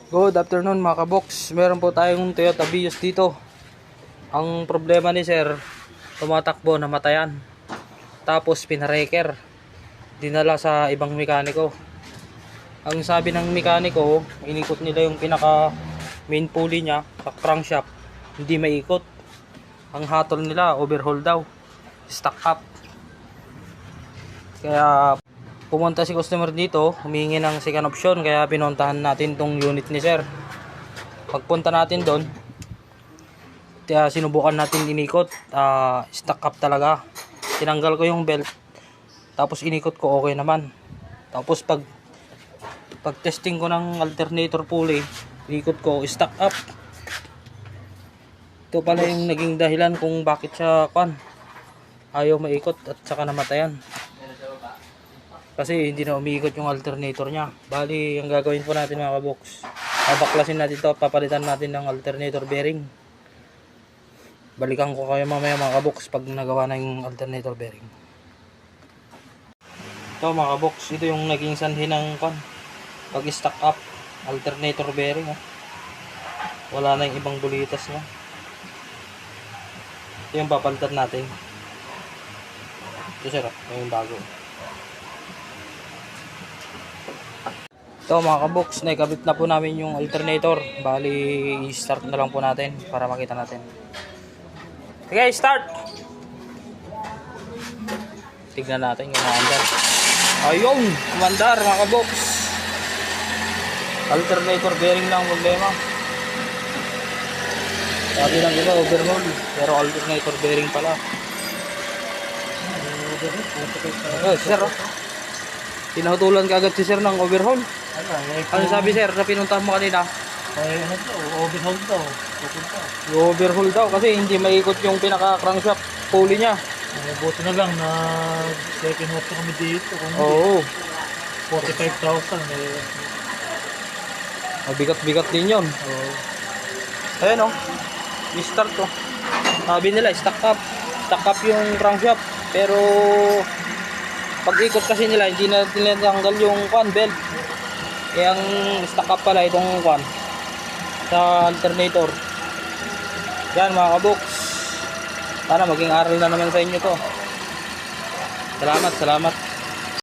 Good afternoon mga kabox. Meron po tayong Toyota Vios dito. Ang problema ni sir, tumatakbo, namatayan. Tapos pinareker, dinala sa ibang mekaniko. Ang sabi ng mekaniko, inikot nila yung pinaka main pulley niya sa crankshaft, hindi maikot. Ang hatol nila, overhaul daw, stuck up. Kaya pumunta si customer dito, humingi ng second option, kaya pinuntahan natin tong unit ni sir. Pagpunta natin doon, sinubukan natin inikot, stuck up talaga. Tinanggal ko yung belt, tapos inikot ko, okay naman. Tapos pag testing ko ng alternator pulley, inikot ko, stuck up. Ito pala yung naging dahilan kung bakit siya ayaw maikot at saka namatayan. Kasi hindi na umiikot yung alternator niya. Bali, ang gagawin po natin mga kabox, baklasin natin ito, papalitan natin ng alternator bearing. Balikan ko kayo mamaya mga kabox pag nagawa na yung alternator bearing. Ito mga kabox, ito yung naging sanhi ng pag stock up alternator bearing. Wala na yung ibang bulitas na. Ito yung papalitan natin. Ito sir, yung bago. Ito mga kabox, naikabit na po namin yung alternator. Bali, i-start na lang po natin para makita natin. Okay, start! Tignan natin yung maandar. Ayun, maandar mga kabox. Alternator bearing lang problema. Sabi lang iba, overhaul. Pero alternator bearing pala. Sir, pinahutulan ka agad si sir ng overhaul. Ano sabi sir na pinuntahan mo kanina? Overhaul daw. Overhaul daw kasi hindi maikot yung pinaka crankshaft pulley niya. Buti na lang na second option kami dito. Oo. 45,000 Mabigat-bigat din yun. Oo. Ayan o. I-start ko. Sabi nila, stuck up. Stuck up yung crankshaft. Pero pag ikot kasi nila, hindi na tinatanggal yung belt. Kaya ang stuck up pala itong sa alternator. Yan mga kabox. Sana maging aral na naman sa inyo to. Salamat.